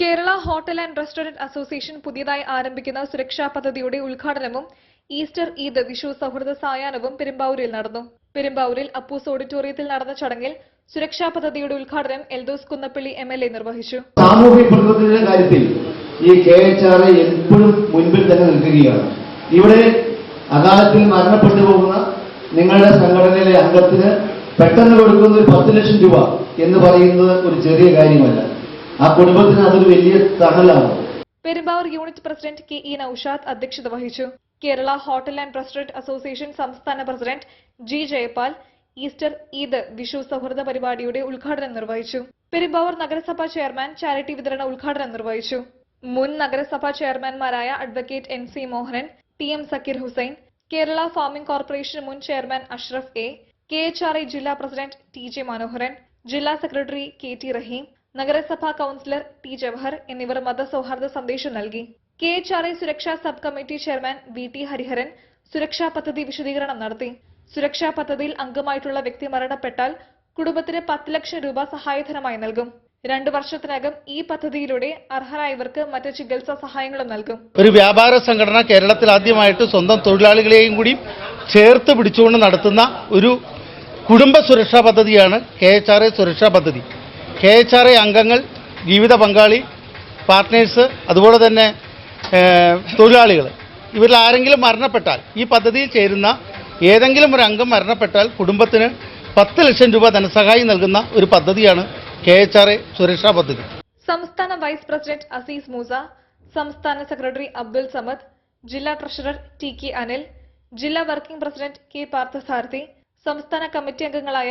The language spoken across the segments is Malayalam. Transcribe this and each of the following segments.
Kerala hotel and restaurant association പുതിയതായി ആരംഭിക്കുന്ന സുരക്ഷാ പദ്ധതിയുടെ ഉദ്ഘാടനവും ഈസ്റ്റർ ഈദ് വിഷു സൗഹൃദ സായാഹ്നവും പെരുമ്പാവൂരിൽ നടന്നു. പെരുമ്പാവൂരിൽ അപ്പൂസ് ഓഡിറ്റോറിയത്തിൽ നടന്ന ചടങ്ങിൽ സുരക്ഷാ പദ്ധതിയുടെ ഉദ്ഘാടനം എൽദോസ് കുന്നപ്പള്ളി MLA നിർവഹിച്ചു. സാമൂഹ്യ പ്രതിബദ്ധതയുടെ കാര്യത്തിൽ ഈ KHR എപ്പോഴും മുൻപിൽ തന്നെ നിൽക്കുകയാണ്. ഇവിടെ അകാലത്തിൽ മരണപ്പെട്ടു പോകുന്ന നിങ്ങളുടെ സംഘടനയിലെ അംഗത്തിന് പെട്ടെന്ന് കൊടുക്കുന്ന ഒരു 10 ലക്ഷം രൂപ എന്ന് പറയുന്നത് ഒരു ചെറിയ കാര്യമല്ല. ആ കുടുംബത്തിന് അതൊരു വലിയ തണലാണ്. Perumbavoor unit president KE Noushad അധ്യക്ഷത വഹിച്ചു. Kerala hotel and restaurant association സംസ്ഥാന president G Jayapal Easter Eid Vishu സൗഹൃദ പരിപാടിയുടെ ഉദ്ഘാടനം നിർവഹിച്ചു. പെരുമ്പാവൂർ നഗരസഭാ ചെയർമാൻ ചാരിറ്റി വിതരണ ഉദ്ഘാടനം നിർവഹിച്ചു. മുൻ നഗരസഭാ ചെയർമാൻമാരായ advocate NC Mohanan, TM Zakir Hussain, Kerala farming corporation മുൻ ചെയർമാൻ അഷ്റഫ് A, KHRA ജില്ലാ പ്രസിഡന്റ് TJ മനോഹരൻ, ജില്ലാ സെക്രട്ടറി KT റഹീം, നഗരസഭാ കൌൺസിലർ T ജവഹർ എന്നിവർ മതസൗഹാർദ്ദ സന്ദേശം നൽകി. KHRA സുരക്ഷാ sub committee chairman VT Hariharan സുരക്ഷാ പദ്ധതി വിശദീകരണം നടത്തി. സുരക്ഷാ പദ്ധതിയിൽ അംഗമായിട്ടുള്ള വ്യക്തി മരണപ്പെട്ടാൽ കുടുംബത്തിന് 10 ലക്ഷം രൂപ സഹായധനമായി നൽകും. 2 വർഷത്തിനകം ഈ പദ്ധതിയിലൂടെ അർഹരായവർക്ക് മറ്റ് ചികിത്സാ സഹായങ്ങളും നൽകും. ഒരു വ്യാപാര സംഘടന കേരളത്തിൽ ആദ്യമായിട്ട് സ്വന്തം തൊഴിലാളികളെയും കൂടി ചേർത്ത് പിടിച്ചുകൊണ്ട് നടത്തുന്ന ഒരു കുടുംബ സുരക്ഷാ പദ്ധതിയാണ് KHRA സുരക്ഷാ പദ്ധതി. KHRA അംഗങ്ങൾ, ജീവിത പങ്കാളി, പാർട്ട്നേഴ്സ്, അതുപോലെ തന്നെ തൊഴിലാളികൾ, ഇവരിൽ ആരെങ്കിലും മരണപ്പെട്ടാൽ, ഈ പദ്ധതിയിൽ ചേരുന്ന ഏതെങ്കിലും ഒരു അംഗം മരണപ്പെട്ടാൽ കുടുംബത്തിന് 10 ലക്ഷം രൂപ ധനസഹായം നൽകുന്ന ഒരു പദ്ധതിയാണ് KHRA സുരക്ഷാ പദ്ധതി. സംസ്ഥാന വൈസ് പ്രസിഡന്റ് അസീസ് മൂസ, സംസ്ഥാന സെക്രട്ടറി അബ്ദുൽ സമദ്, ജില്ലാ ട്രഷറർ TK അനിൽ, ജില്ലാ വർക്കിംഗ് പ്രസിഡന്റ് K പാർത്ഥസാരഥി, സംസ്ഥാന കമ്മിറ്റി അംഗങ്ങളായ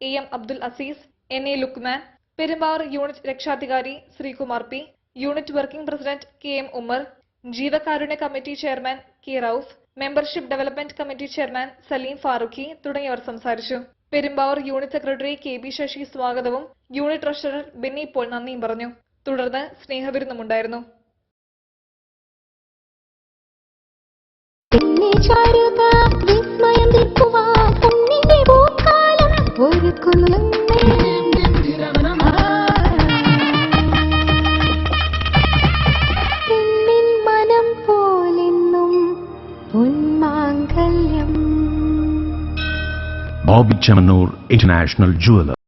AM Abdul Azeez, NA Lukman, Perumbavoor unit രക്ഷാധികാരി Sreekumar P, unit working president KM Ummer, ജീവകാരുണ്യ committee chairman K Rauf, membership development committee chairman Saleem Farooqi തുടങ്ങിയവർ സംസാരിച്ചു. Perumbavoor unit secretary KB Sasi സ്വാഗതവും യൂണിറ്റ് ട്രഷറർ ബെന്നി പോൾ നന്ദിയും പറഞ്ഞു. തുടർന്ന് സ്നേഹവിരുന്നുമുണ്ടായിരുന്നു. Bobby Chamanur International Jeweler.